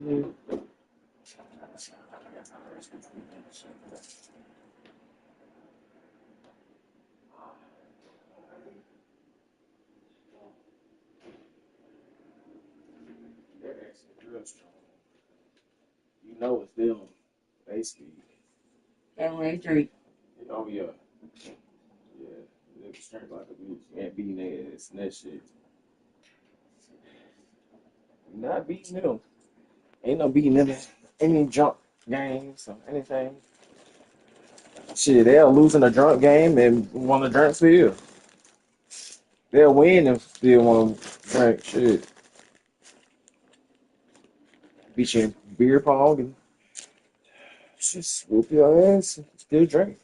Mm. They're actually real strong. You know it's them, basically. And when they drink, Oh yeah, yeah. They're strength like a bitch. You ain't beating their ass and that shit. You not beating them. Ain't no beating them in any jump games or anything. Shit, they'll lose in a drunk game and want to drink still. They'll win and still want to drink shit. Beat you in beer pong and just whoop your ass and still drink.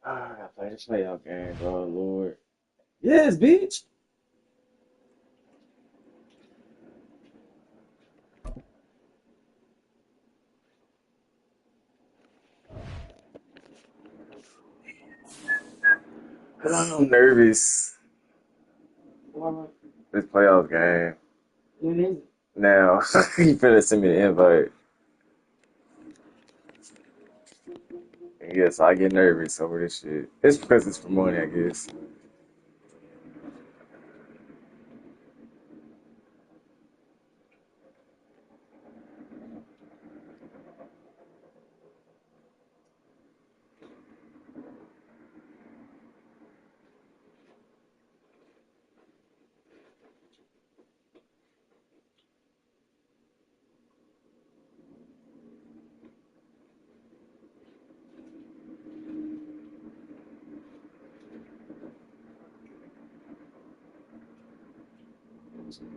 I gotta play this playoff game, bro. Lord. Yes, bitch. I'm nervous. or This playoff game. when is it? Now, you finna send me the invite. Yes, I get nervous over this shit. It's because it's for money, I guess.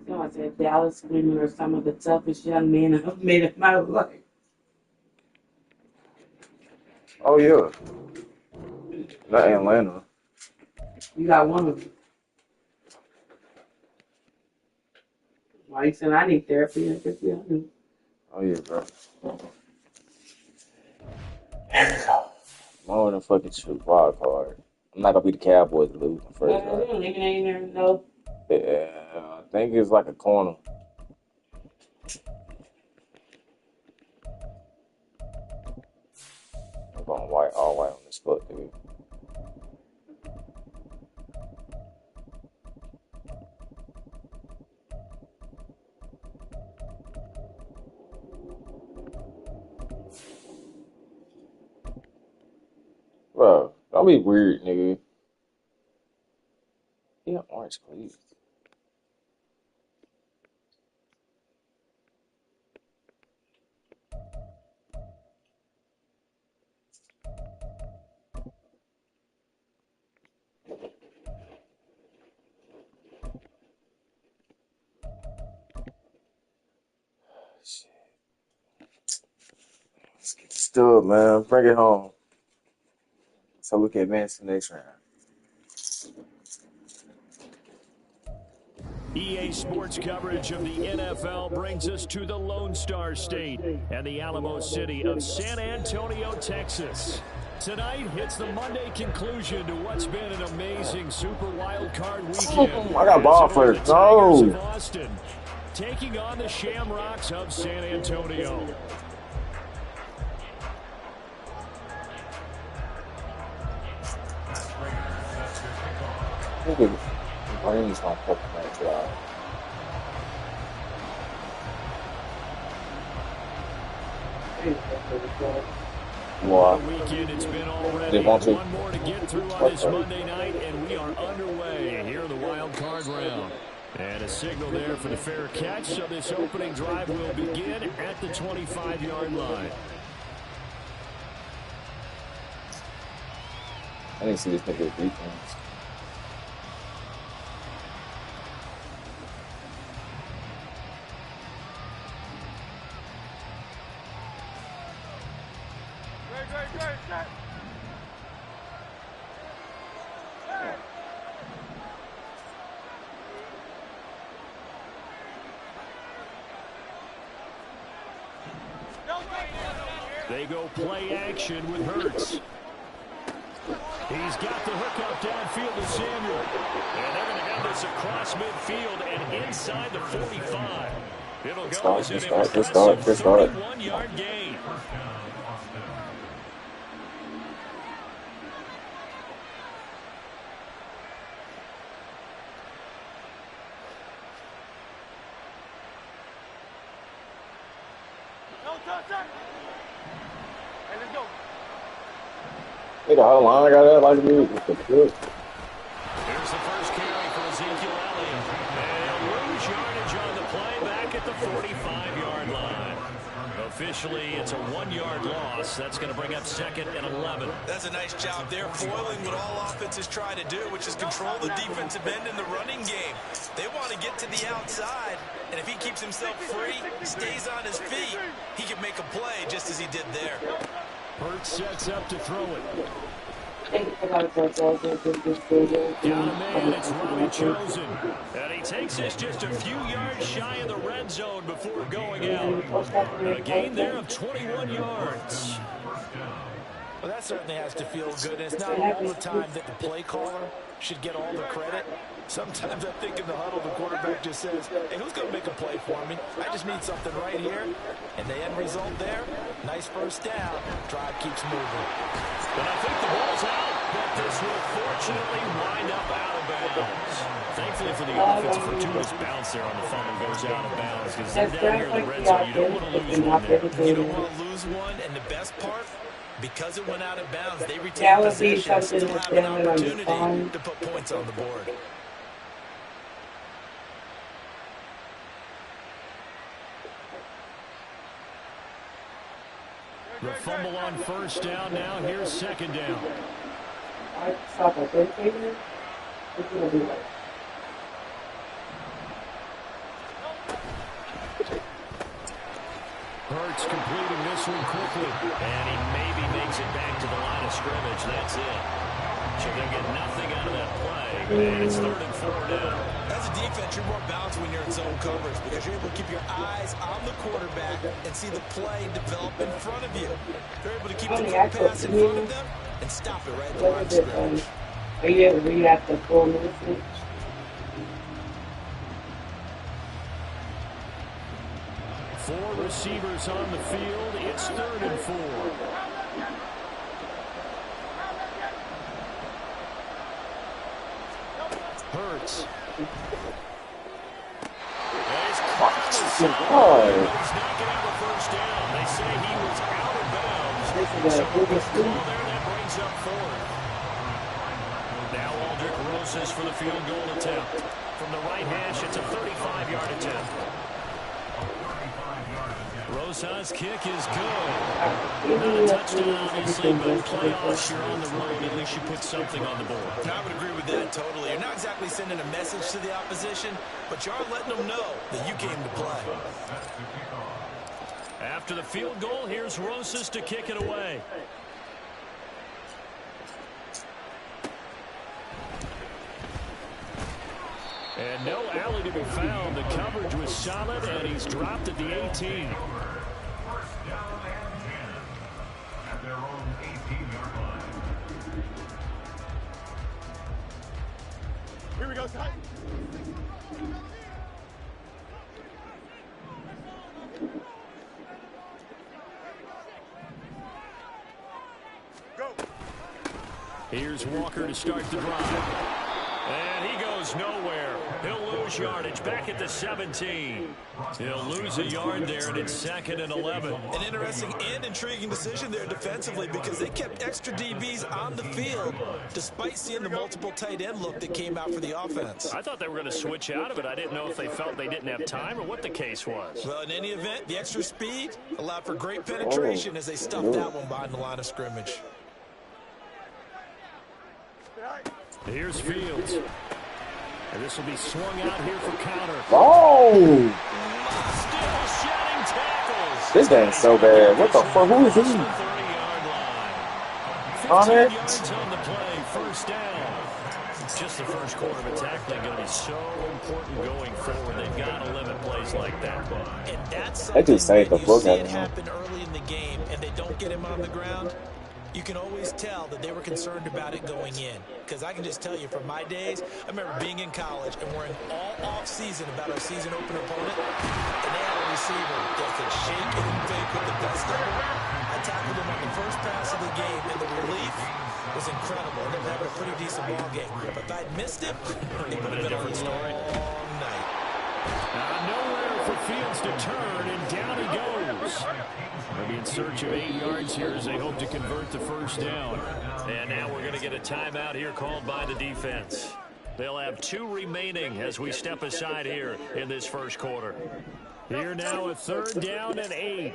So I said Dallas women are some of the toughest young men I've met in my life. Oh, yeah. Not Atlanta. You got one of them. Why you said I need therapy? I guess yeah, I do. Oh, yeah, bro. Here we go. More than fucking shoot wild card. I'm not gonna be the Cowboys to lose the first They round. don't even ain't there no. Yeah, I think it's like a corner. I'm going white, all white on this fuck, dude. Bro, don't be weird, nigga. Yeah, orange cleats. Shit. Let's get the stub, man. Bring it home. So we can advance to the next round. EA Sports coverage of the NFL brings us to the Lone Star State and the Alamo City of San Antonio, Texas. Tonight, it's the Monday conclusion to what's been an amazing Super Wild Card weekend. I got As ball it'll be the first. Tigers No. of Austin taking on the Shamrocks of San Antonio. I think Brady's gonna fucking match out. What What? a weekend it's been They already. want to. One more to get through on this Monday night, and we are underway here in the wild card round. And a signal there for the fair catch, so this opening drive will begin at the 25-yard line. I didn't see this nigga with defense. They go play action with Hurts. He's got the hook up downfield to Samuel. And they're going to have this across midfield and inside the 45. It'll go as an impressive 31-yard gain. Hey, the whole line got that like me. Here's the first carry for Ezekiel Elliott. And they'll lose yardage on the play back at the 45-yard line. Officially, it's a 1-yard loss. That's going to bring up 2nd and 11. That's a nice job there, foiling what all offenses try to do, which is control the defensive end in the running game. They want to get to the outside, and if he keeps himself free, stays on his feet, he can make a play just as he did there. Hurts sets up to throw it. Got Down a man, it's Robbie Chosen. And he takes this just a few yards shy of the red zone before going out. A gain there of 21 yards. Well, that certainly has to feel good. And it's not all the time that the play caller should get all the credit. Sometimes I think in the huddle, the quarterback just says, hey, who's going to make a play for me? I just need something right here. And the end result there, nice first down. Drive keeps moving. But I think the ball's out. But this will fortunately wind up out of bounds. Thankfully for the offense, a fortuitous bounce there on the fumble goes out of bounds. Because they're down here in the red zone. You don't want to lose one there. You don't want to lose one. And the best part, because it went out of bounds, they retain possession and still have an opportunity to put points on the board. The fumble on first down now. Here's 2nd down. Hurts completing this one quickly. And he maybe makes it back to the line of scrimmage. That's it. So they'll get nothing out of that play. And it's 3rd and 4 now. As a defense, you're more balanced when you're in zone coverage because you're able to keep your eyes on the quarterback and see the play develop in front of you. You're able to keep the quick pass in front of them and stop it right at the line of scrimmage. Are you able to read out the full message? Four receivers on the field. It's 3rd and 4. Hurts. He's not going to have a first down. They say he was out of bounds. So the ball there, that brings up 4th. Now Aldrick Rosas for the field goal attempt. From the right hash, it's a 35-yard attempt. Rosas' kick is good. Not a touchdown, obviously, but playoffs, you're on the road. At least you put something on the board. I would agree with that totally. You're not exactly sending a message to the opposition, but you are letting them know that you came to play. After the field goal, here's Rosas to kick it away. And no alley to be found. The coverage was solid, and he's dropped at the 18. At their own 18-yard line. Here we go, Titans. Go. Here's Walker to start the drive. And he goes nowhere. He'll lose yardage back at the 17. He'll lose a yard there, and it's 2nd and 11. An interesting and intriguing decision there defensively because they kept extra DBs on the field despite seeing the multiple tight end look that came out for the offense. I thought they were going to switch out of it. I didn't know if they felt they didn't have time or what the case was. Well, in any event, the extra speed allowed for great penetration as they stuffed that one behind the line of scrimmage. Here's Fields. And this will be swung out here for counter. Oh! Still shedding tackles. This game's so bad. What the fuck? Who is he? 30-yard line. On 15 it? yards on the play, first down. Just the first quarter of a tackling going to be so important going forward. They've got to limit plays like that. And that's They just saved the when you book see out it of him. happen early in the game and they don't get him on the ground. You can always tell that they were concerned about it going in. Because I can just tell you from my days, I remember being in college and worrying all off-season about our season opener opponent. And they had a receiver that could shake and fake with the best of them. I tackled him on the first pass of the game, and the relief was incredible. I ended up having a pretty decent ball game. But if I'd missed him, it would have been a different story. Long night. Nowhere for Fields to turn, and down he goes. They'll be in search of 8 yards here as they hope to convert the first down. And now we're going to get a timeout here called by the defense. They'll have 2 remaining as we step aside here in this first quarter. Here now a 3rd down and 8.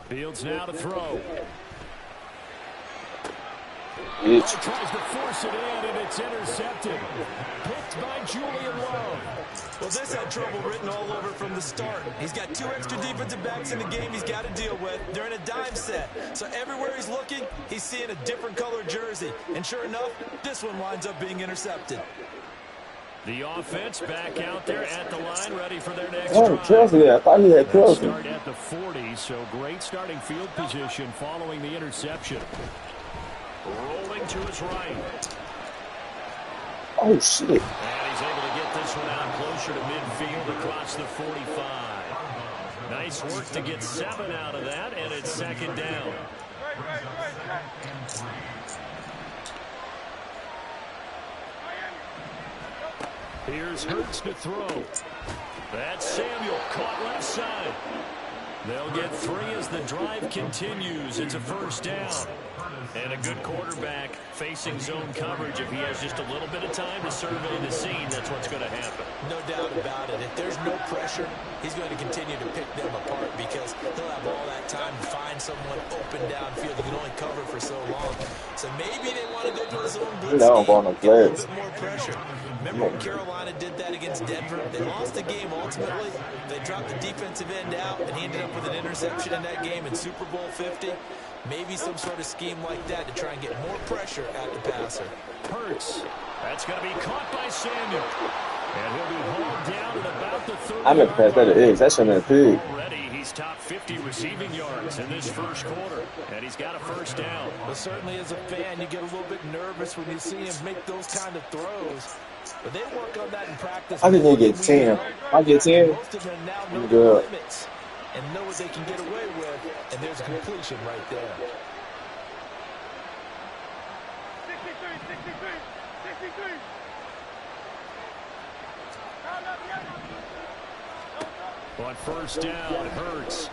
Fields now to throw. Bitch. Tries to force it in, and it's intercepted. Picked by Julian Love. Well, this had trouble written all over from the start. He's got 2 extra defensive backs in the game he's got to deal with. They're in a dime set. So everywhere he's looking, he's seeing a different colored jersey. And sure enough, this one winds up being intercepted. The offense back out there at the line, ready for their next Oh, drive. Kelsey, I thought he had They'll Kelsey. start at the 40, so great starting field position following the interception. Rolling to his right. Oh, shit. And he's able to get this one out closer to midfield across the 45. Nice work to get 7 out of that, and it's 2nd down. Here's Hurts to throw. That's Samuel, caught left side. They'll get 3 as the drive continues. It's a first down. And a good quarterback facing zone coverage. If he has just a little bit of time to survey the scene, that's what's going to happen. No doubt about it. If there's no pressure, he's going to continue to pick them apart because he'll have all that time to find someone open downfield. He can only cover for so long. So maybe they want to go to his own blitz No, I'm scheme, going to get a little blitz. bit more pressure. Remember when Carolina did that against Denver? They lost the game ultimately. They dropped the defensive end out, and he ended up with an interception in that game in Super Bowl 50. Maybe some sort of scheme like that to try and get more pressure at the passer. Hurts. That's going to be caught by Samuel. And he'll be hauled down at about the 30. I meant to pass that to Iggs. That should have been a pig. Already, he's top 50 receiving yards in this first quarter. And he's got a first down. Well, certainly as a fan, you get a little bit nervous when you see him make those kind of throws. But they work on that in practice. I just need to get 10. I get 10. Most of them now know I'm the good. limits and know what they can get away with. And there's a completion right there. 63. On first down, Hurts.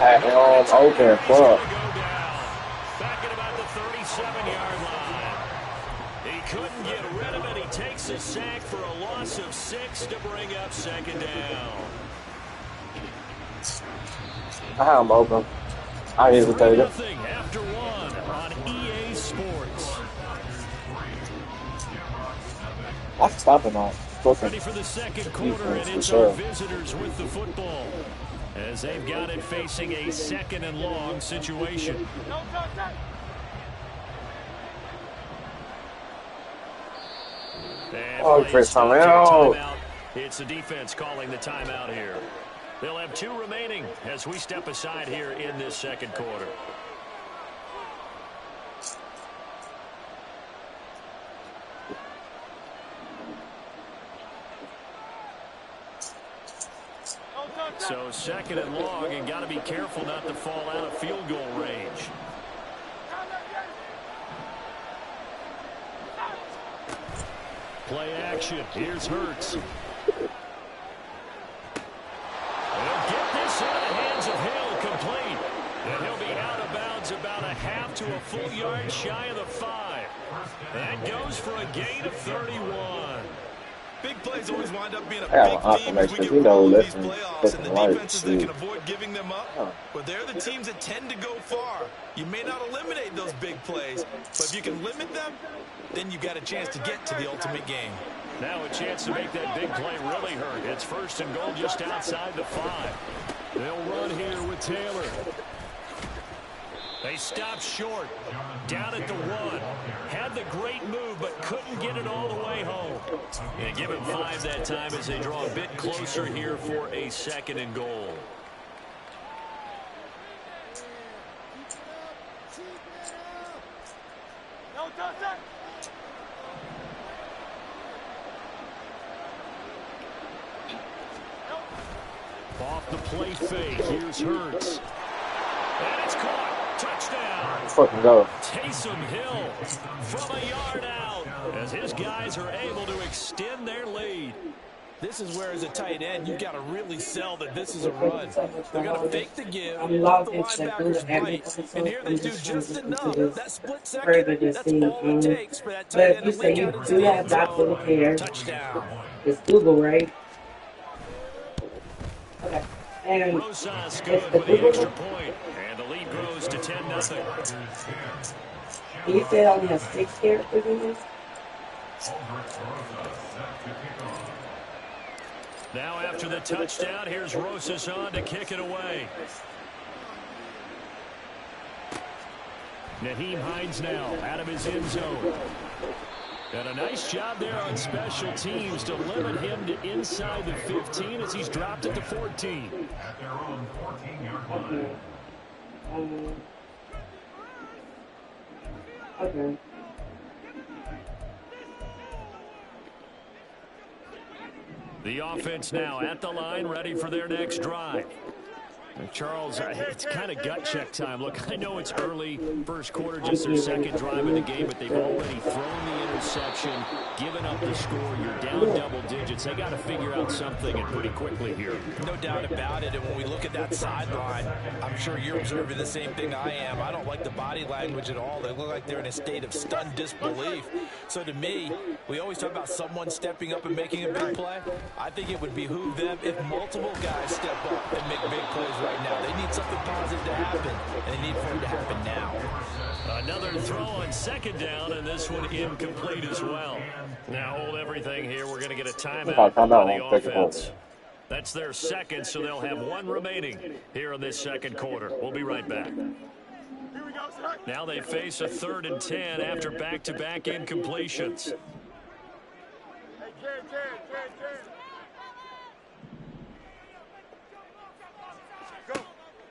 At home, open, He's fuck. going to go down. Back at about the 37-yard line. He couldn't get rid of it. He takes a sack for a loss of 6 to bring up 2nd down. I'm open. I hesitate it. 3-0 after 1 on EA Sports. I can stop him on. Ready for the second quarter, and For it's sure. our visitors with the football as they've got it facing a 2nd and long situation. And Oh, plays Chris stopped here, Tomlin. timeout. It's the defense calling the timeout here. They'll have 2 remaining as we step aside here in this second quarter. So 2nd and long, and got to be careful not to fall out of field goal range. Play action. Here's Hurts. They'll get this into the hands of Hill, complete. And he'll be out of bounds about a half to a full yard shy of the 5. That goes for a gain of 31. Big plays always wind up being a I have big an theme as we affirmation. get You know, rolling these listen, playoffs, and the like defenses that can shit. avoid giving them up, Huh. well, they're the teams that tend to go far. You may not eliminate those big plays, but if you can limit them, then you've got a chance to get to the ultimate game. Now a chance to make that big play really hurt. It's 1st and goal just outside the 5. They'll run here with Taylor. They stop short. Down at the 1. Had the great move, but couldn't get it all the way home. They give him 5 that time as they draw a bit closer here for a 2nd and goal. Off the play fake. Here's Hurts. And it's caught. Touchdown. Let's fucking go. Taysom Hill from a yard out as his guys are able to extend their lead. This is where, as a tight end, you've got to really sell that this is a run. They're going to fake the give, let the linebackers play, and here they do just enough. That split second, that's all it takes for that tight end to leak out into the end zone. Touchdown. It's Google, right? Okay. And Rosas it's good the with the Google. extra point, and the lead grows to 10-0. You said only has 6 characters in this? Now after the touchdown, here's Rosas on to kick it away. Nyheim Hines now out of his end zone. And a nice job there on special teams to limit him to inside the 15 as he's dropped it to 14. At their own 14-yard line. Okay. The offense now at the line, ready for their next drive. And Charles, it's kind of gut check time. Look, I know it's early, first quarter, just their 2nd drive of the game, but they've already thrown the interception, given up the score. You're down double digits. They got to figure out something, and pretty quickly here. No doubt about it, and when we look at that sideline, I'm sure you're observing the same thing I am. I don't like the body language at all. They look like they're in a state of stunned disbelief. So to me, we always talk about someone stepping up and making a big play. I think it would behoove them if multiple guys step up and make big plays right now. They need something positive to happen, and they need for it to happen now. Another throw on 2nd down, and this one incomplete as well. Now hold everything here. We're going to get a timeout by the offense. That's their 2nd, so they'll have 1 remaining here in this 2nd quarter. We'll be right back. Now they face a 3rd and 10 after back-to-back incompletions.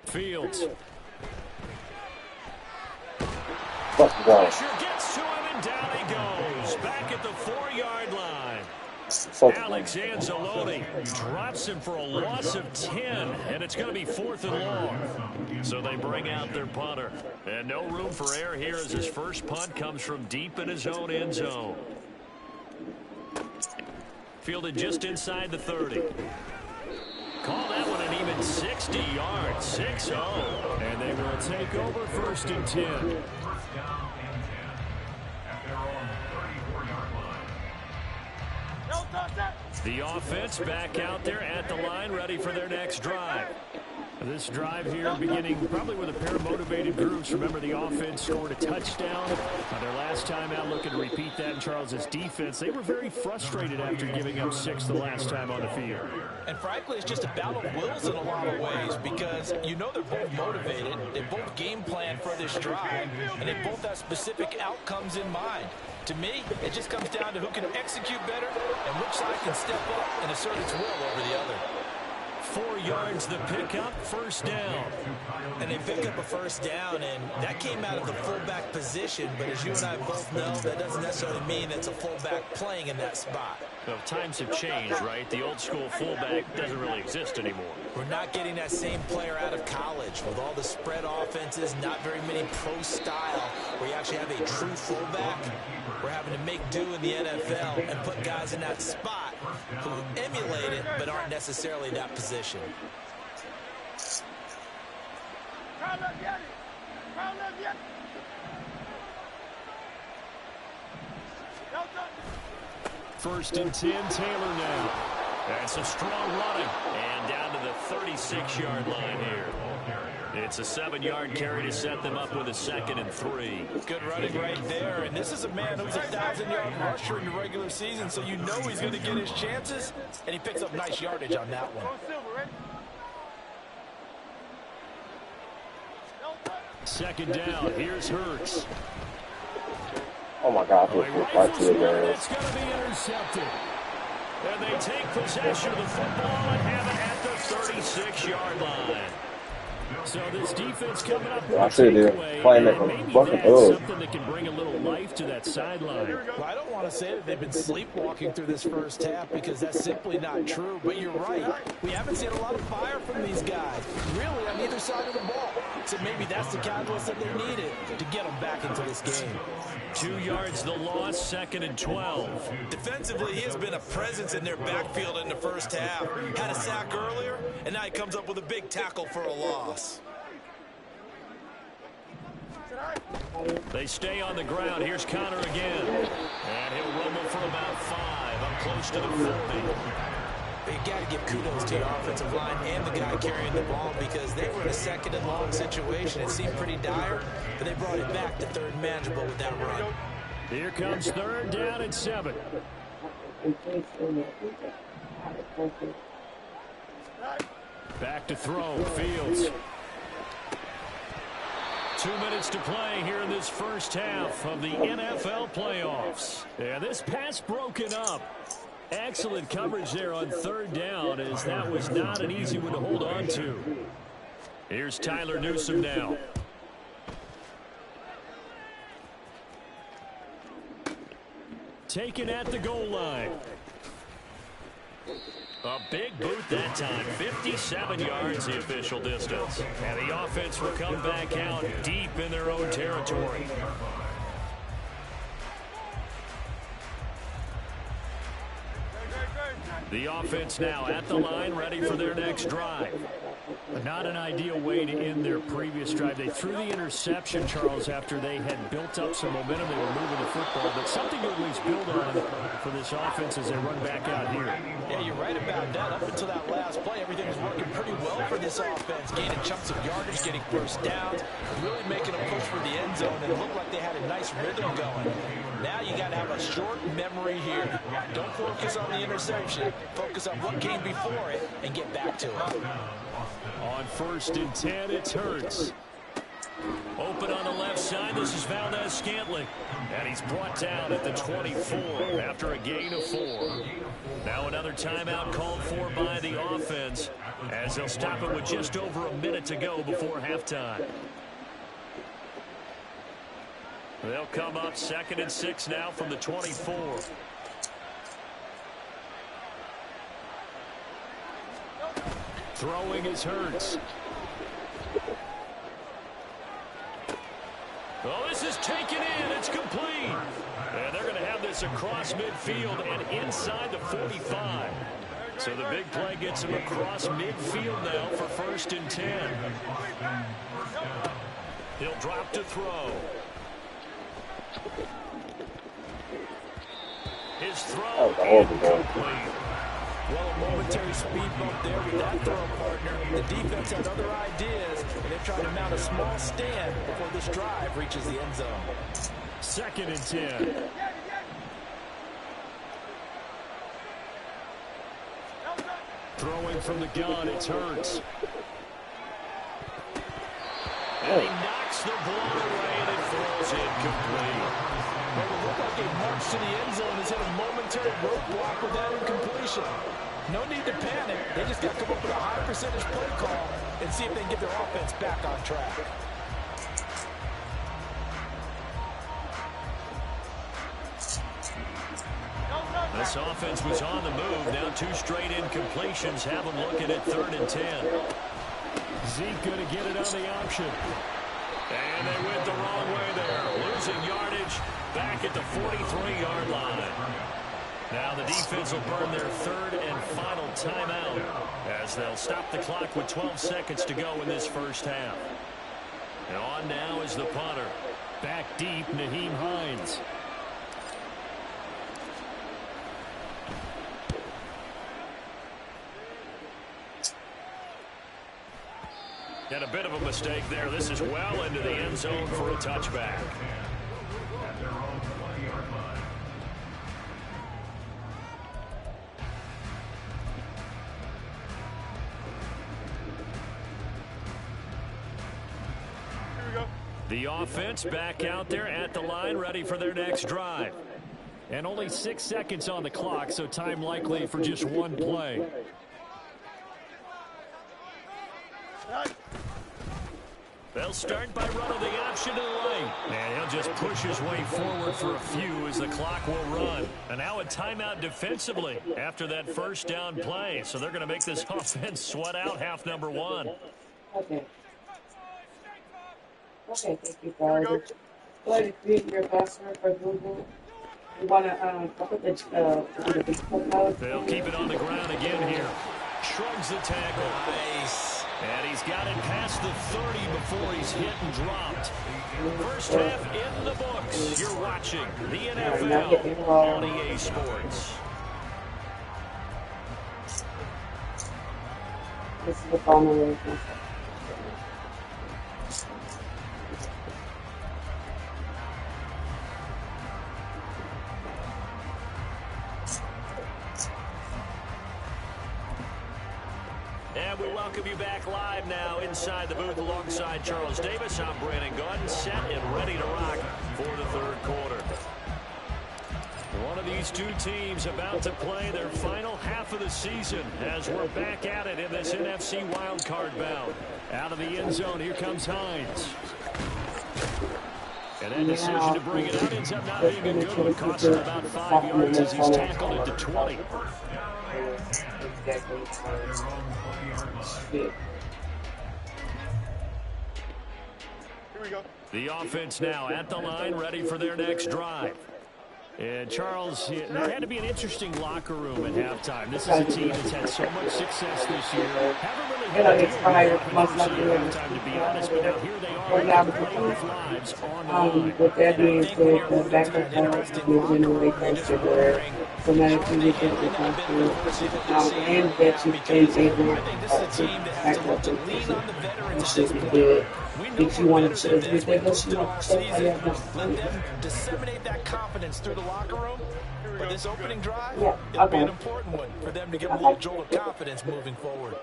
Fields. Fucking go. Pressure gets to him, and down he goes. Back at the 4-yard line. Alex Anzalone drops him for a loss of 10, and it's going to be 4th and long. So they bring out their punter. And no room for error here as his first punt comes from deep in his own end zone. Fielded just inside the 30. Call that one an even 60 yards, 6-0. And they will take over 1st and 10. First down and 10. At their own 34-yard line. The offense back out there at the line, ready for their next drive. This drive here beginning probably with a pair of motivated groups. Remember, the offense scored a touchdown their last time out, looking to repeat that in Charles's defense. They were very frustrated after giving up 6 the last time on the field. And frankly, it's just a battle of wills in a lot of ways because you know they're both motivated, they both game plan for this drive, and they both have specific outcomes in mind. To me, it just comes down to who can execute better and which side can step up and assert its will over the other. 4 yards the pickup, 1st down. And they pick up a 1st down, and that came out of the fullback position, but as you and I both know, that doesn't necessarily mean it's a fullback playing in that spot. Well, times have changed, right? The old school fullback doesn't really exist anymore. We're not getting that same player out of college with all the spread offenses, not very many pro style, where you actually have a true fullback. We're having to make do in the NFL and put guys in that spot who emulate it but aren't necessarily that position. First and 10, Taylor now. And some strong running. And down to the 36-yard line here. It's a 7-yard carry to set them up with a 2nd and 3. Good running right there. And this is a man who's a 1,000-yard rusher in the regular season, so you know he's going to get his chances. And he picks up nice yardage on that one. 2nd down. Here's Hurts. Oh my God, Going right for Smith. It's going to be intercepted. And they take possession of the football and have it at the 36-yard line. So this defense coming up with a takeaway, and maybe that's something that can bring a little life to that sideline. Well, I don't want to say that they've been sleepwalking through this first half because that's simply not true. But you're right. We haven't seen a lot of fire from these guys, really, on either side of the ball. So maybe that's the catalyst that they needed to get them back into this game. 2 yards the loss, 2nd and 12. Defensively, he has been a presence in their backfield in the first half. Had a sack earlier, and now he comes up with a big tackle for a loss. They stay on the ground. Here's Connor again. And he'll rumble for about 5, up close to the 40. But you got to give kudos to the offensive line and the guy carrying the ball because they were in a 2nd and long situation. It seemed pretty dire, but they brought it back to 3rd and manageable with that run. Here comes 3rd down and 7. Back to throw, Fields. 2 minutes to play here in this first half of the NFL playoffs. And this pass broken up. Excellent coverage there on 3rd down, as that was not an easy one to hold on to. Here's Tyler Newsome now. Taken at the goal line. A big boot that time, 57 yards the official distance. And the offense will come back out deep in their own territory. The offense now at the line, ready for their next drive. Not an ideal way to end their previous drive. They threw the interception, Charles, after they had built up some momentum. They were moving the football, but something to at least build on for this offense as they run back out here. Yeah, you're right about that. Up until that last play, everything was working pretty well for this offense. Gaining chunks of yardage, getting first downs, really making a push for the end zone, and it looked like they had a nice rhythm going. Now you got to have a short memory here. Don't focus on the interception. Focus on what came before it and get back to it. On 1st and 10, it's Hurts. Open on the left side, this is Valdez-Scantling. And he's brought down at the 24 after a gain of 4. Now another timeout called for by the offense, as they'll stop it with just over a minute to go before halftime. They'll come up 2nd and 6 now from the 24. Throwing is Hurts. Oh, this is taken in. It's complete. And they're going to have this across midfield and inside the 45. So the big play gets him across midfield now for 1st and 10. He'll drop to throw. His throw incomplete. Well, a momentary speed bump there with that throw partner. The defense has other ideas, and they're trying to mount a small stand before this drive reaches the end zone. 2nd and 10. Throwing from the gun, it's Hurts. And he knocks the ball away, and it throws incomplete. Well, it looked like a march to the end zone has hit a momentary roadblock with that incompletion. No need to panic. They just got to come up with a high percentage play call and see if they can get their offense back on track. This offense was on the move. Now 2 straight incompletions have them looking at 3rd and 10. Zeke going to get it on the option. And they went the wrong way there. Losing yardage back at the 43-yard line. Now the defense will burn their 3rd and final timeout as they'll stop the clock with 12 seconds to go in this first half. And on now is the punter. Back deep, Nyheim Hines. And a bit of a mistake there. This is well into the end zone for a touchback. At their own 20-yard line. The offense back out there at the line, ready for their next drive. And only 6 seconds on the clock, so time likely for just one play. They'll start by running the option to the lane. And he'll just push his way forward for a few as the clock will run. And now a timeout defensively after that first down play. So they're going to make this offense sweat out half number one. Okay. Okay, thank you, guys. Go ahead and create your password for Google. You want to put the big code. They'll keep it on the ground again here. Shrugs the tackle. Nice. And he's got it past the 30 before he's hit and dropped. First half in the books. You're watching the NFL on EA Sports. This is the final one. And we welcome you back live now inside the booth alongside Charles Davis. I'm Brandon Gaudin, set and ready to rock for the third quarter. One of these two teams about to play their final half of the season as we're back at it in this NFC wildcard bout. Out of the end zone, here comes Hines. And that decision to bring it out ends up not being a good one. Costs him about 5 yards as he's tackled into 20. The offense now at the line, ready for their next drive. And Charles, there had to be an interesting locker room at halftime. This is a team that's had so much success this year. Haven't really had a deal halftime, to be honest, but now here they are playing with lives on the line. With that being said, the backup is moving away closer where phonetically we get the country. And that you can able to back up the season. Which should be good. If you want to, if they go to Let them disseminate that confidence through the locker room. But this opening drive, it'll be an important one for them to give a little jolt of confidence moving forward.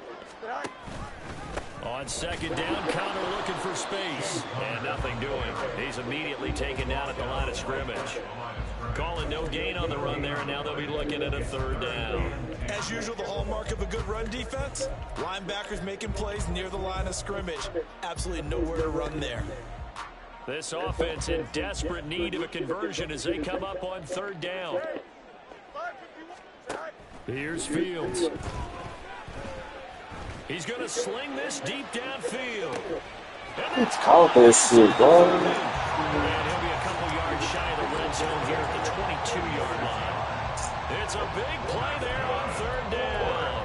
On second down, Connor looking for space. And nothing doing. He's immediately taken down at the line of scrimmage. Calling no gain on the run there, and now they'll be looking at a third down. As usual, the hallmark of a good run defense, linebackers making plays near the line of scrimmage. Absolutely nowhere to run there. This offense in desperate need of a conversion as they come up on third down. Here's Fields. He's going to sling this deep downfield. Let's call this shit, bro. And he'll be a couple yards shy of the red zone here at the 22-yard line. It's a big play there on third down.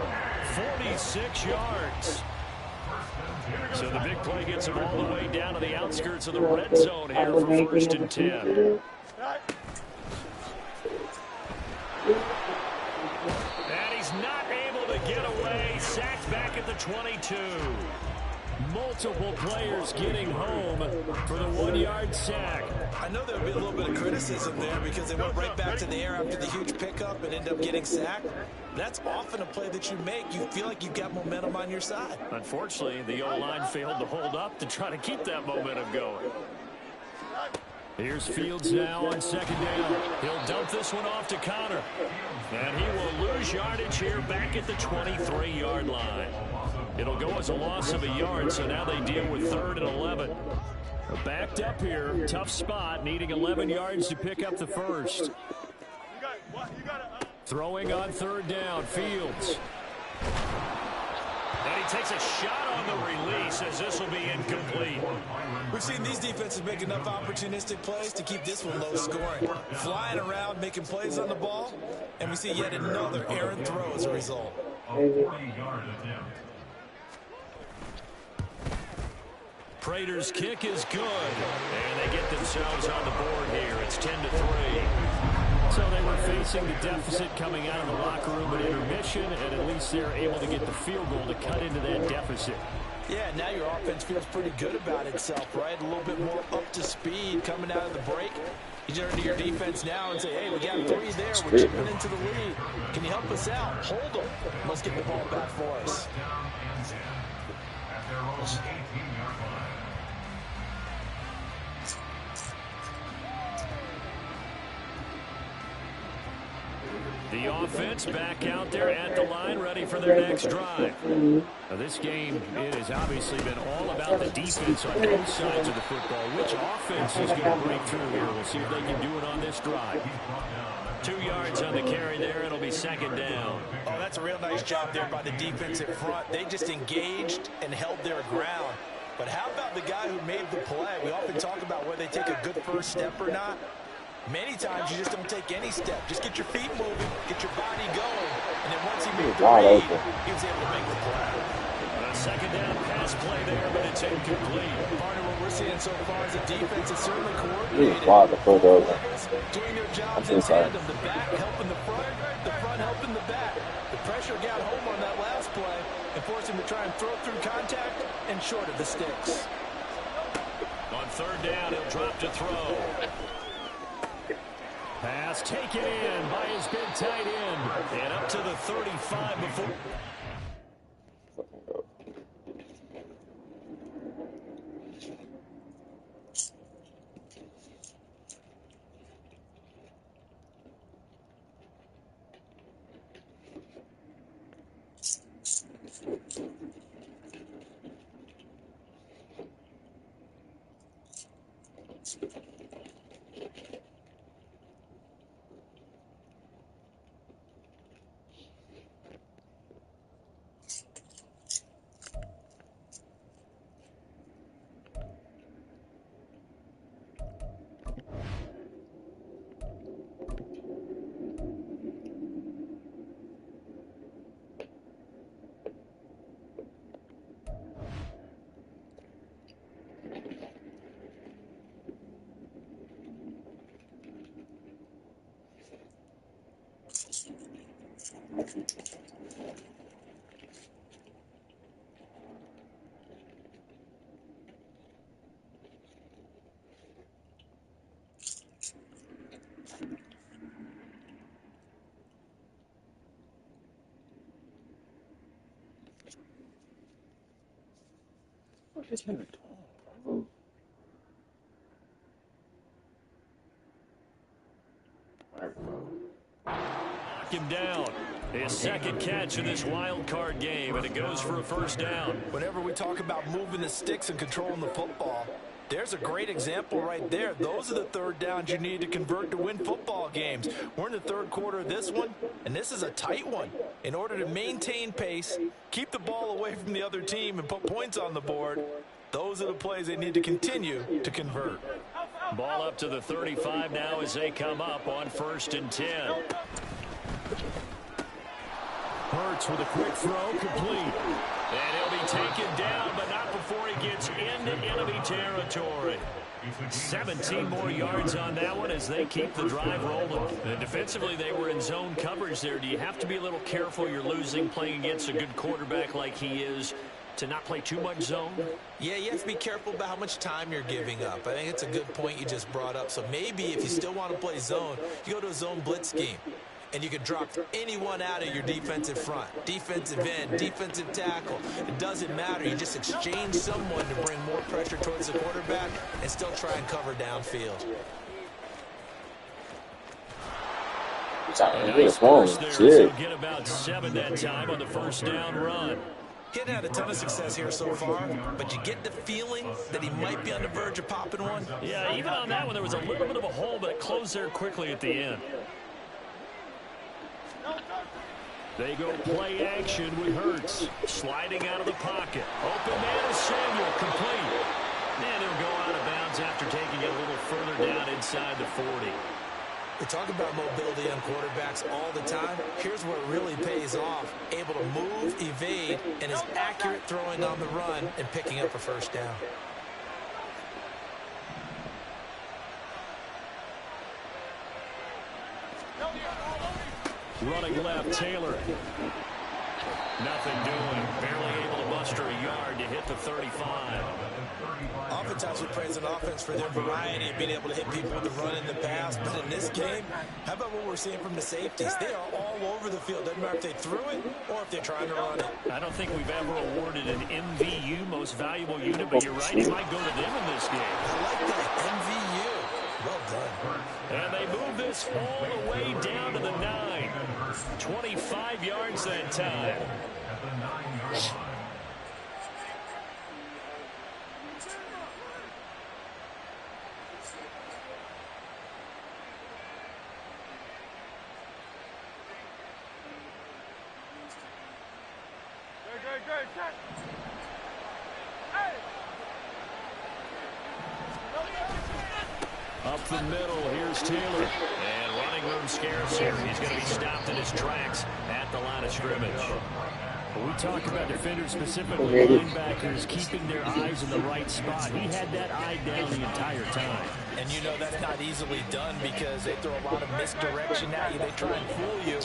46 yards. So the big play gets him all the way down to the outskirts of the red zone here for first and 10. And he's not able to get away. Sacked back at the 22. Multiple players getting home for the 1-yard sack. I know there'll be a little bit of criticism there because they went right back to the air after the huge pickup and ended up getting sacked. That's often a play that you make. You feel like you've got momentum on your side. Unfortunately, the O-line failed to hold up to try to keep that momentum going. Here's Fields now on second down. He'll dump this one off to Connor. And he will lose yardage here back at the 23-yard line. It'll go as a loss of a yard, so now they deal with third and 11. Backed up here, tough spot, needing 11 yards to pick up the first. Throwing on third down, Fields. And he takes a shot on the release as this will be incomplete. We've seen these defenses make enough opportunistic plays to keep this one low scoring. Flying around, making plays on the ball, and we see yet another errant throw as a result. A 40-yard attempt. Prater's kick is good, and they get themselves on the board here. It's 10-3. So they were facing the deficit coming out of the locker room at intermission, and at least they're able to get the field goal to cut into that deficit. Yeah, now your offense feels pretty good about itself, right? A little bit more up to speed coming out of the break. You turn to your defense now and say, hey, we got 3 there. We're chipping into the lead. Can you help us out? Hold them. Let's get the ball back for us. At their own 18-yard line. The offense back out there at the line, ready for their next drive. Now, this game, it has obviously been all about the defense on both sides of the football. Which offense is going to break through here? We'll see if they can do it on this drive. 2 yards on the carry there. It'll be second down. Oh, that's a real nice job there by the defensive front. They just engaged and held their ground. But how about the guy who made the play? We often talk about whether they take a good first step or not. Many times you just don't take any step. Just get your feet moving, get your body going, and then once he made the read, he was able to make the play. A second down pass play there, but it's incomplete. Partner, what we're seeing so far is the defense is certainly coordinated. Doing their jobs in tandem. The back helping the front helping the back. The pressure got home on that last play and forced him to try and throw through contact and short of the sticks. On third down, he'll drop to throw. Pass taken in by his big tight end. And up to the 35 before. It's been a Knock him down. His second catch in this wild card game, and it goes for a first down. Whenever we talk about moving the sticks and controlling the football, there's a great example right there. Those are the third downs you need to convert to win football games. We're in the third quarter of this one, and this is a tight one. In order to maintain pace, keep the ball away from the other team, and put points on the board, those are the plays they need to continue to convert. Ball up to the 35 now as they come up on 1st and 10. Hurts with a quick throw, complete. And he'll be taken down, but not before he gets into enemy territory. 17 more yards on that one as they keep the drive rolling. And defensively, they were in zone coverage there. Do you have to be a little careful? You're losing, playing against a good quarterback like he is, to not play too much zone? Yeah, you have to be careful about how much time you're giving up. I think it's a good point you just brought up. So maybe if you still want to play zone, you go to a zone blitz scheme. And you can drop anyone out of your defensive front. Defensive end, defensive tackle. It doesn't matter. You just exchange someone to bring more pressure towards the quarterback and still try and cover downfield. Nice burst there, so get about 7 that time on the first down run. He hadn't had a ton of success here so far, but you get the feeling that he might be on the verge of popping one. Yeah, even on that one, there was a little bit of a hole, but it closed there quickly at the end. They go play action with Hurts. Sliding out of the pocket. Open man is Samuel, complete. And he'll go out of bounds after taking it a little further down inside the 40. We talk about mobility on quarterbacks all the time. Here's where it really pays off. Able to move, evade, and is accurate throwing on the run and picking up a first down. Running left, Taylor. Nothing doing. Barely able to bust extra yard to hit the 35. Oftentimes we praise an offense for their variety of being able to hit people with the run in the pass. But in this game, how about what we're seeing from the safeties? They are all over the field. Doesn't matter if they threw it or if they're trying to run it. I don't think we've ever awarded an MVU, most valuable unit, but you're right, it might go to them in this game. I like that. MVU. Well done. And they move this all the way down to the 9. 25 yards that time. At the 9-yard line. Up the middle, here's Taylor. And running room scarce here. He's going to be stopped in his tracks at the line of scrimmage. When we talk about defenders, specifically linebackers, keeping their eyes in the right spot, he had that eye down the entire time. And you know that's not easily done because they throw a lot of misdirection at you. They try and fool you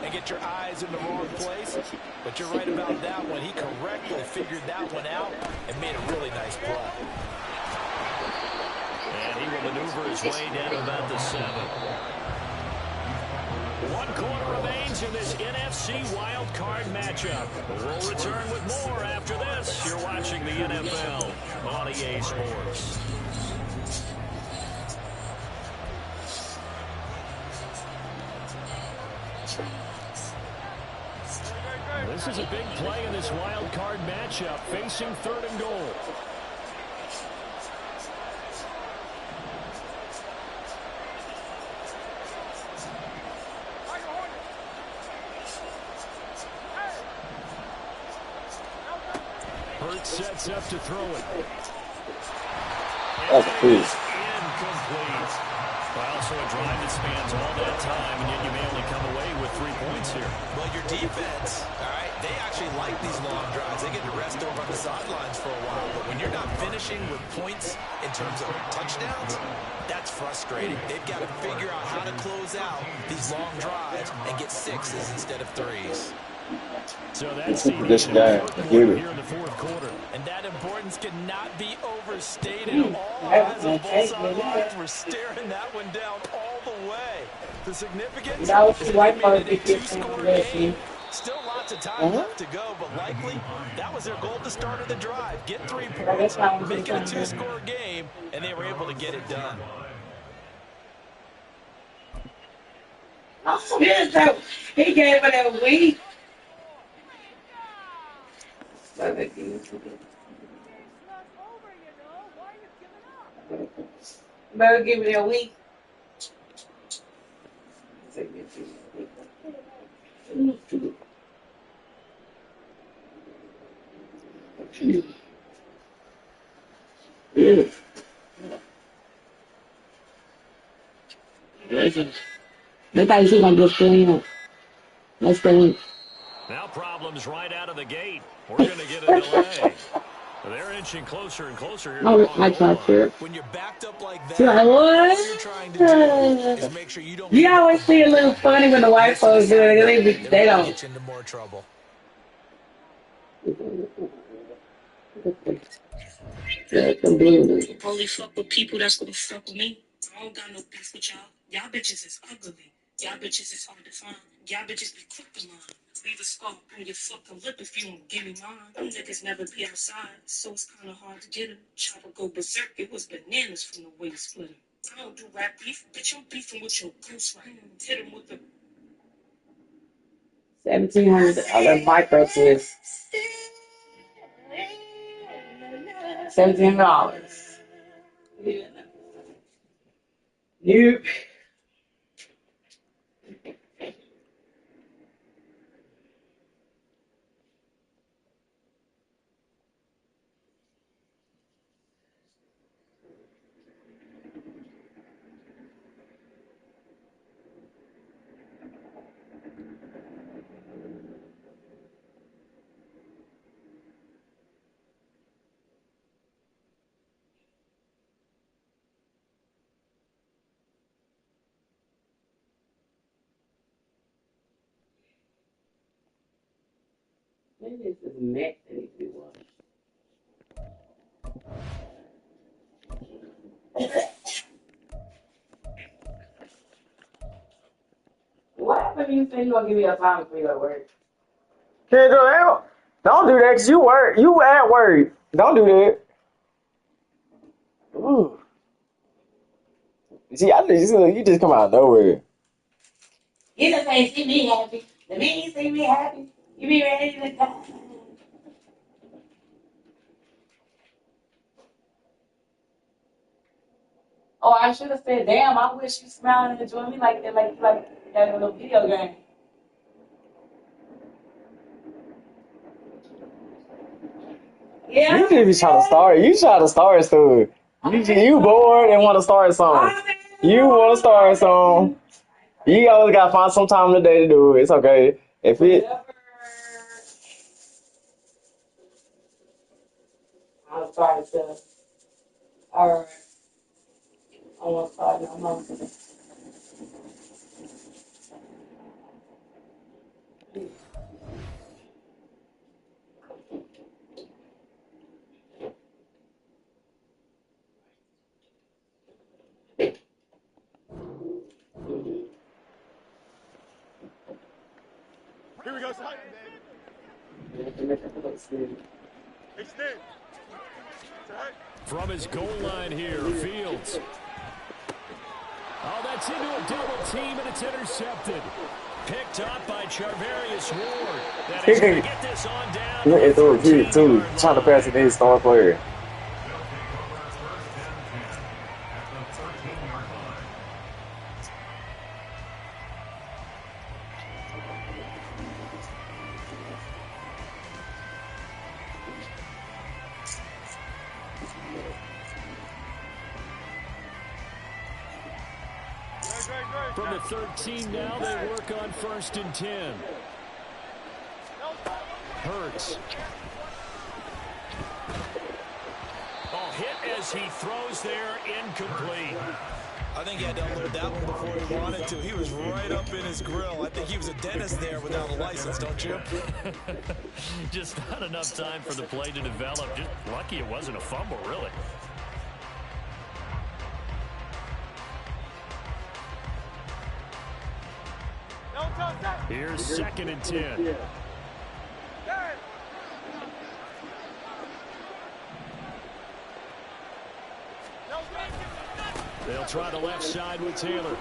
and get your eyes in the wrong place. But you're right about that one. He correctly figured that one out and made a really nice play. And he will maneuver his way down to about the 7. 1 quarter remains in this NFC wild card matchup. We'll return with more after this. You're watching the NFL on EA Sports. This is a big play in this wild card matchup, facing 3rd and goal. Hurts sets up to throw it. That's cool. Incomplete. Also a drive that spans all that time, and yet you may only come away with 3 points here. Well, your defense, all right, they actually like these long drives. They get to rest over on the sidelines for a while. But when you're not finishing with points in terms of touchdowns, that's frustrating. They've got to figure out how to close out these long drives and get 6s instead of 3s. So that's the This guy, here in the 4th quarter. And that importance cannot be overstated. All eyes on both sidelines were staring that one down all the way. The significance That was is the that white they part made it a of the 2-score game. game. Still lots of time left to go, but likely that was their goal at the start of the drive. Get 3 points, make it a 2-score game, and they were able to get it done. Oh, yes, he gave it a week. Better give it a week. They thought she gonna just fill in. Let's fill in. Now problems right out of the gate. We're going to get a delay. They're inching closer and closer here. Oh, I tried to. When you're backed up like that, She's like, all you're trying to do is what? make sure you don't. You always see a little funny when the white folks do it. They don't. Get you into more trouble. Only fuck with people that's gonna fuck with me. I don't got no beef with y'all. Y'all bitches is ugly. Y'all bitches is hard to find. Y'all bitches be quick to line. Leave a scar on your fucking lip if you don't give me mine. Them niggas never be outside, so it's kinda hard to get them. Chopper go berserk, it was bananas from the wing splitter. I don't do rap beef, bitch, I'm beefing with your goose right now. Hit him with the $1,700 microchips. $1,700. Nope. Maybe it's his neck that needs to be washed. What happened when you said you gonna give me a time for you at work? Kendra, don't do that 'cause you work. You at work. Don't do that. Ooh. See, I think you just come out of nowhere. You just say see me happy. The minute you see me happy, you be ready to go. Oh, I should have said, damn, I wish you smiled and enjoyed me like that, like that in a little video game. Yeah. You just be trying to start. You try to start stuff. You bored and want to start something. You want to start something. You always gotta find some time in the day to do it. It's okay. If it. I'm sorry, sir. All right. I won't start no more. Here we go, son. From his goal line here, Fields. Oh, that's into a double team, and it's intercepted. Picked up by Charvarius Ward. That is going to get this on down. You went through a kid, too. Trying to pass it to his star player. From the 13 now, they work on 1st and 10. Hurts. Oh, hit as he throws there, incomplete. I think he had to unload that one before he wanted to. He was right up in his grill. I think he was a dentist there without a license, don't you? Just not enough time for the play to develop. Just lucky it wasn't a fumble, really. Here's 2nd and 10. They'll try the left side with Taylor.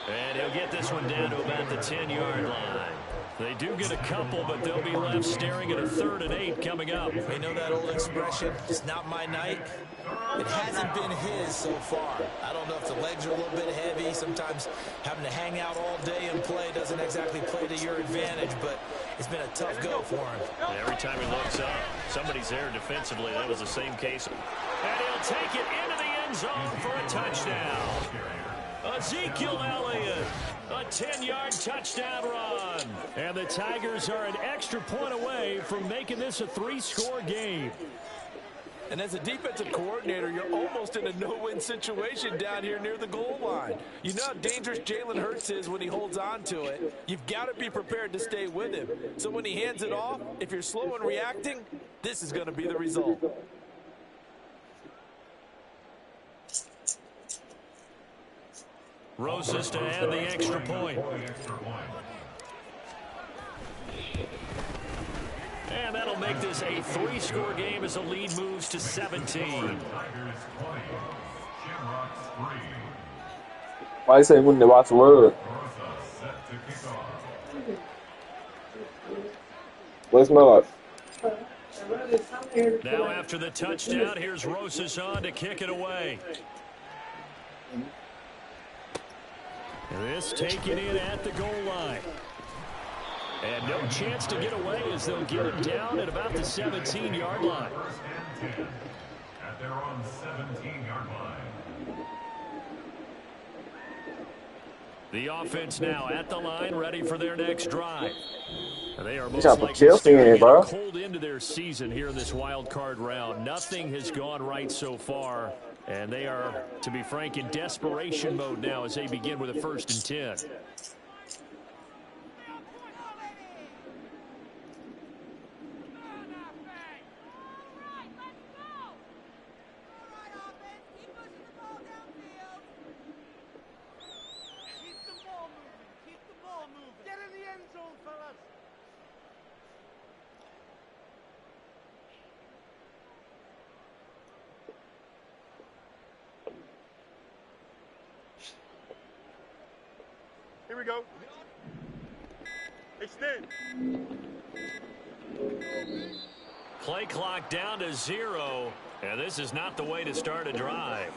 And he'll get this one down to about the 10-yard line. They do get a couple, but they'll be left staring at a 3rd and 8 coming up. You know that old expression, it's not my night? It hasn't been his so far. I don't know if the legs are a little bit heavy. Sometimes having to hang out all day and play doesn't exactly play to your advantage, but it's been a tough go for him. And every time he looks up, somebody's there defensively. That was the same case. And he'll take it into the end zone for a touchdown. Ezekiel Elliott, a 10-yard touchdown run. And the Tigers are an extra point away from making this a 3-score game. And as a defensive coordinator, you're almost in a no-win situation down here near the goal line. You know how dangerous Jalen Hurts is when he holds on to it. You've got to be prepared to stay with him. So when he hands it off, if you're slow in reacting, this is going to be the result. Rosas to add the extra point. And that'll make this a 3-score game as the lead moves to 17. Why you say when they watch the word? What it smell like? Now after the touchdown, here's Rosas on to kick it away. This taken in at the goal line. And no chance to get away as they'll get him down at about the 17-yard line. At their own 17-yard line. The offense now at the line, ready for their next drive. And they are most got likely Chelsea in it, bro. cold into their season here in this wild card round. Nothing has gone right so far. And they are, to be frank, in desperation mode now as they begin with a 1st and 10. Here we go. Extend. Play clock down to 0, and this is not the way to start a drive.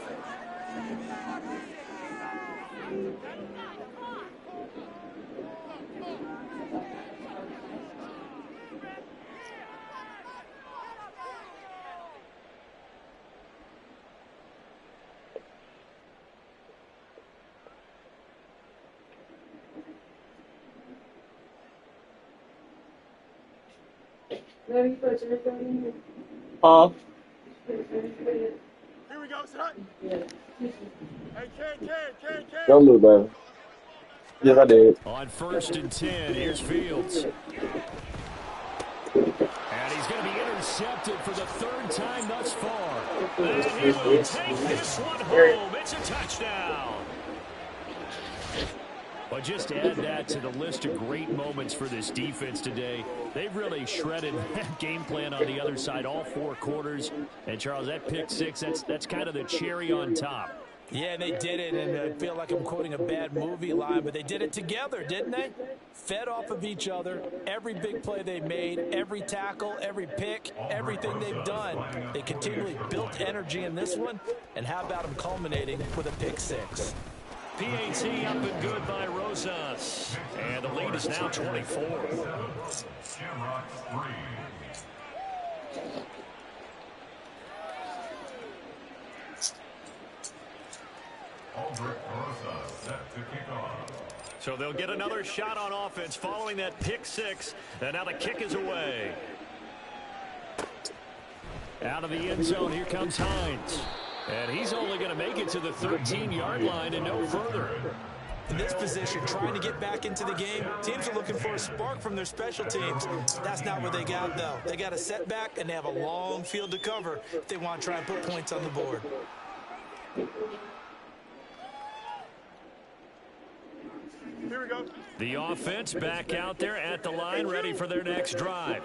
Huh? Here we go, son. Hey, Ken. Don't look, baby. Yes, I did. On 1st and 10, here's Fields. And he's going to be intercepted for the 3rd time thus far. And he will take this one home. It's a touchdown. But just add that to the list of great moments for this defense today. They've really shredded that game plan on the other side all 4 quarters. And, Charles, that pick 6, that's kind of the cherry on top. Yeah, they did it, and I feel like I'm quoting a bad movie line, but they did it together, didn't they? Fed off of each other, every big play they made, every tackle, every pick, everything they've done. They continually built energy in this one, and how about them culminating with a pick 6? PAT up and good by Rosas. And the lead is now 24. Shamrock 3. Albert Rosa set to kick off. So they'll get another shot on offense following that pick 6. And now the kick is away. Out of the end zone, here comes Hines. And he's only going to make it to the 13-yard line and no further. In this position, trying to get back into the game, teams are looking for a spark from their special teams. That's not what they got, though. They got a setback, and they have a long field to cover if they want to try and put points on the board. Here we go. The offense back out there at the line, ready for their next drive.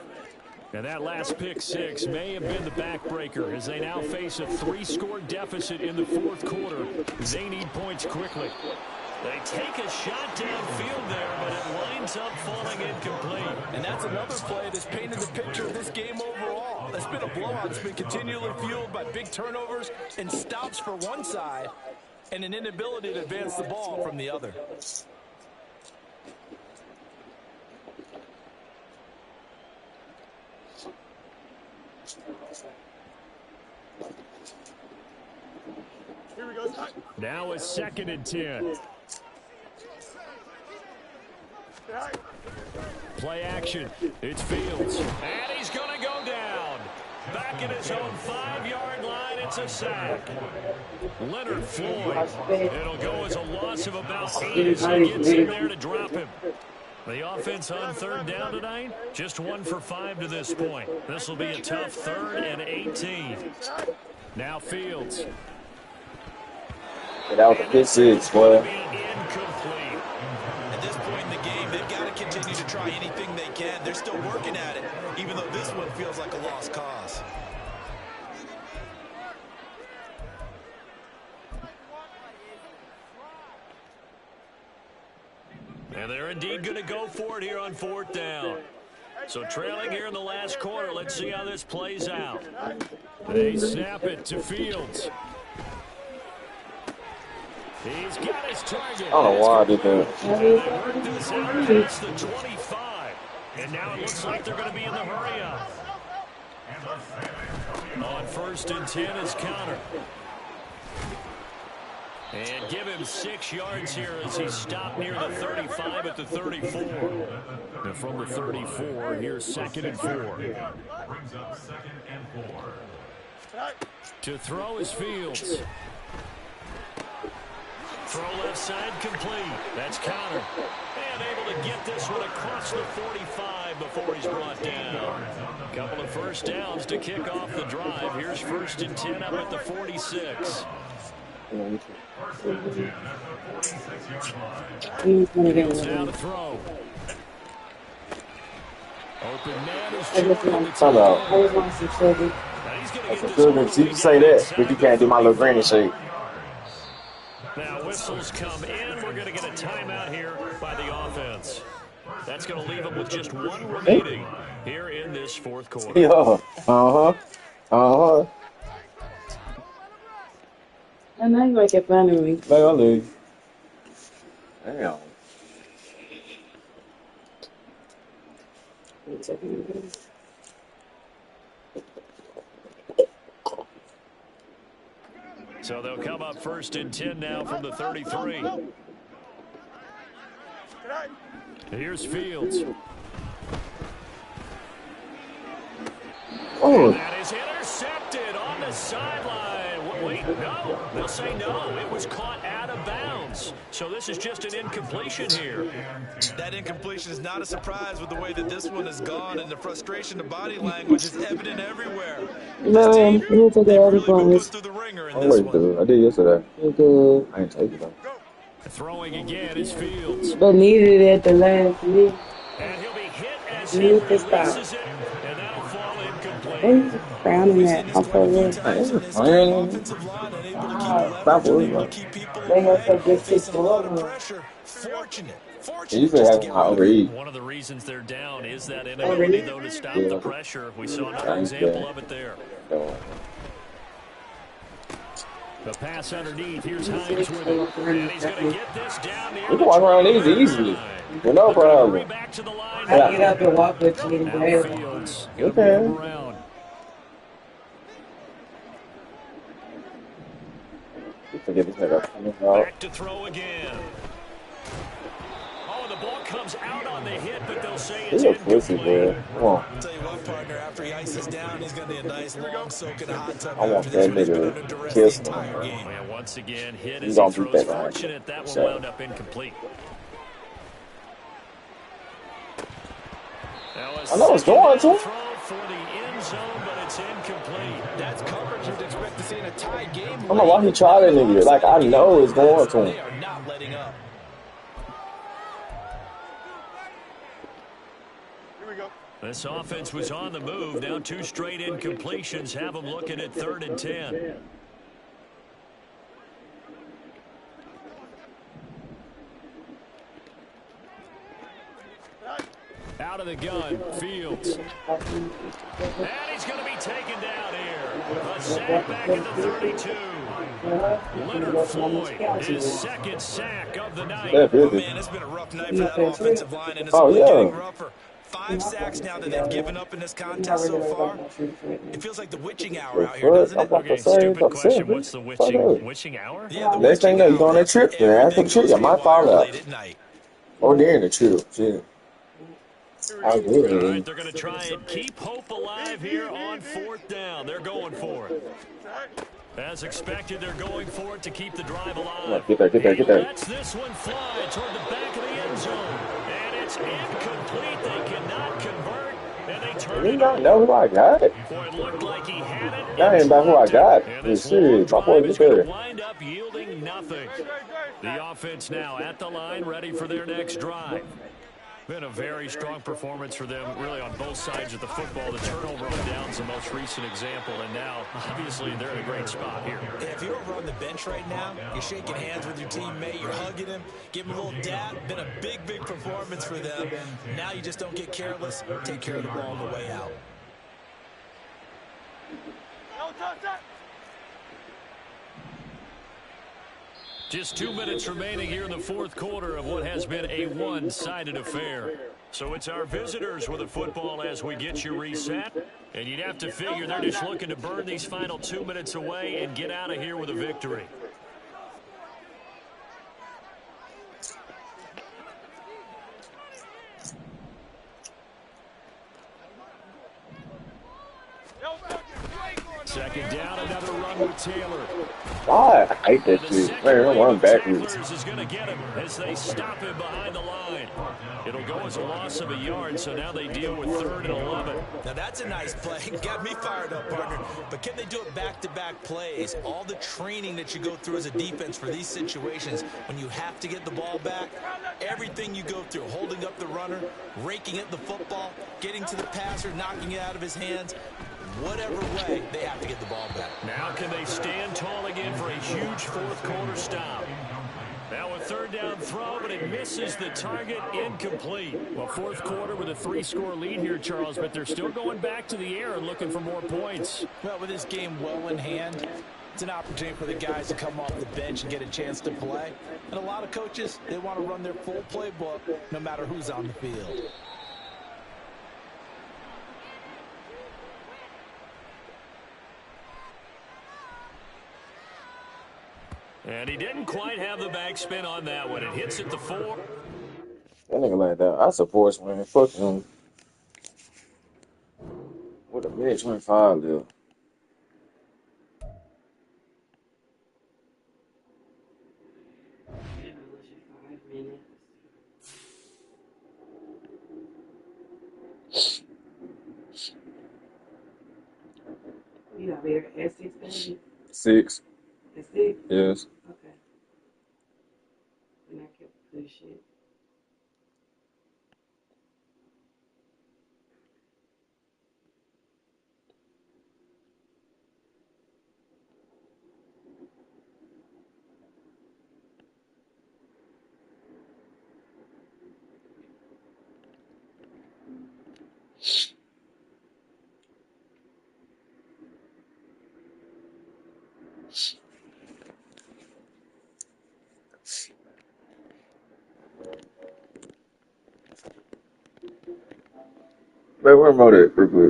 And that last pick 6 may have been the backbreaker as they now face a 3-score deficit in the 4th quarter. They need points quickly. They take a shot downfield there, but it winds up falling incomplete. And that's another play that's painted the picture of this game overall. It's been a blowout. It's been continually fueled by big turnovers and stops for one side and an inability to advance the ball from the other. Here we go. Now a 2nd and 10. Play action. It's Fields. And he's going to go down. Back at his own 5-yard line. It's a sack. Leonard Floyd. It'll go as a loss of about 8 as he gets in there to drop him. The offense on 3rd down tonight, just 1 for 5 to this point. This will be a tough 3rd and 18. Now Fields. That was a pick 6, boy. Incomplete. At this point in the game, they've got to continue to try anything they can. They're still working at it, even though this one feels like a lost cause. And they're indeed going to go for it here on 4th down. So trailing here in the last quarter, let's see how this plays out. They snap it to Fields. He's got his target. I don't know why I did that. This out past the 25. And now it looks like they're going to be in the hurry up. On 1st and 10 is Counter. And give him 6 yards here as he stopped near the 35 at the 34. And from the 34, here's 2nd and 4. Brings up 2nd and 4. To throw is Fields. Throw left side complete. That's Counter. And able to get this one across the 45 before he's brought down. Couple of 1st downs to kick off the drive. Here's 1st and 10 up at the 46. First and 10 at the 46-yard line. Fields now to throw. Open man is Time out. I just want some sugar. Now he's going to That's get a this good one one. See, you say that, but you can't do my little granny shake. Now whistles come in. We're going to get a timeout here by the offense. That's going to leave them with just one remaining here in this fourth quarter. Yeah. And now you make it fun of me. Like I leave. Damn. So they'll come up first and 10 now from the 33. Here's Fields. Oh. And that is intercepted on the sideline. Wait, no. They'll say no. It was caught out of bounds. So this is just an incompletion here. That incompletion is not a surprise with the way that this one has gone, and the frustration, the body language is evident everywhere. No, man, you take the other Really been bonus. put through the ringer in Oh, this wait, one. dude. I did yesterday. You're good. I ain't take it though. Throwing again is Fields. But needed it at the last minute. And he'll be hit as he Need to stop. releases it. And that'll fall incomplete. What is crowning that? I'm so good. I ain't. Offensive line unable to keep Stop leverage, worrying unable about to keep people They away, have to get facing six a lot of more. pressure. Fortunate You just said to having get my rid of it. overeat. One of the reasons they're down is that inability, though, to stop the pressure. We saw another example of it there. The pass underneath. Here's Hines with it. And he's going to get this down near You can walk around these easily. With no problem. back to the line. I get up and walk with you in Now the Fields You going to can. move around. Forget this nigga. Back to throw again. Oh, the ball comes out on the hit, but they'll say it's He's a pussy, incomplete. man. Come on. I'll tell you what, partner, after he ices down, he's going to need a nice long soak in a hot tub I want after this that one. He's been nigga under duress kiss the entire him. game. Man, once again, hit He's as he gonna beat throws. that guy. Fortunate that one So. wound up incomplete. I know it's going to. Throw for the end zone, but it's incomplete. That's coverage you'd expect to see in a tie game. I don't know why he tried that nigga. Like, I know it's going to They him. are not letting up. This offense was on the move. Now 2 straight incompletions have them looking at 3rd and 10. Out of the gun, Fields. And he's going to be taken down here. A sack back at the 32. Leonard Floyd, his 2nd sack of the night. Yeah, Oh, busy. man, it's been a rough night for that offensive line, and it's Oh, only yeah. getting rougher. 5 sacks now that they've given up in this contest so far. It feels like the witching hour out here, doesn't I'm it? about to Okay, say, stupid question. bitch. What's the Fuck that. witching hour? Yeah, the Next thing witching you know, you hour. go on that trip, That's man. when After the trip, you everything might goes fall haywire out. late at night. Or during the trip. Shit. I All agree. right, they're going to try and keep hope alive here on 4th down. They're going for it. As expected, they're going for it to keep the drive alive. Get there, get there, get He there. lets this one fly toward the back of the end zone. And it's incomplete. They cannot convert, and they turn You it not over. know who I got? Boy, it looked like he had it. That ain't about who I got. And It's this long serious. My boy, drive get is going there. to wind up yielding nothing. The offense now at the line, ready for their next drive. Been a very strong performance for them, really, on both sides of the football. The turnover on downs the most recent example, and now, obviously, they're in a great spot here. If you're over on the bench right now, you're shaking hands with your teammate, you're hugging him, give him a little dab. Been a big, big performance for them. Now you just don't get careless. Take care of the ball on the way out. Just 2 minutes remaining here in the 4th quarter of what has been a one-sided affair. So it's our visitors with the football as we get you reset. And you'd have to figure they're just looking to burn these final 2 minutes away and get out of here with a victory. Second down, another run with Taylor. God, I hate that The shit. second Man, I'm wave running of backwards. tacklers is going to get him as they stop him behind the line. It'll go as a loss of a yard, so now they deal with 3rd and 11. Now that's a nice play. Got me fired up, partner. But can they do it back-to-back plays? All the training that you go through as a defense for these situations, when you have to get the ball back, everything you go through, holding up the runner, raking at the football, getting to the passer, knocking it out of his hands, whatever way, they have to get the ball back. Now can they stand tall again for a huge fourth quarter stop? Now a third down throw, but it misses the target, incomplete. Well, fourth quarter with a 3-score lead here, Charles, but they're still going back to the air and looking for more points. Well, with this game well in hand, it's an opportunity for the guys to come off the bench and get a chance to play. And a lot of coaches, they want to run their full playbook no matter who's on the field. And he didn't quite have the backspin on that one. It hits at the 4. That nigga like that. I support man. Fuck him. With a minute 25 left. You got there at 6:30? 6. At 6? Yes. Okay. And I kept pushing. Baby, where remote at? Real quick.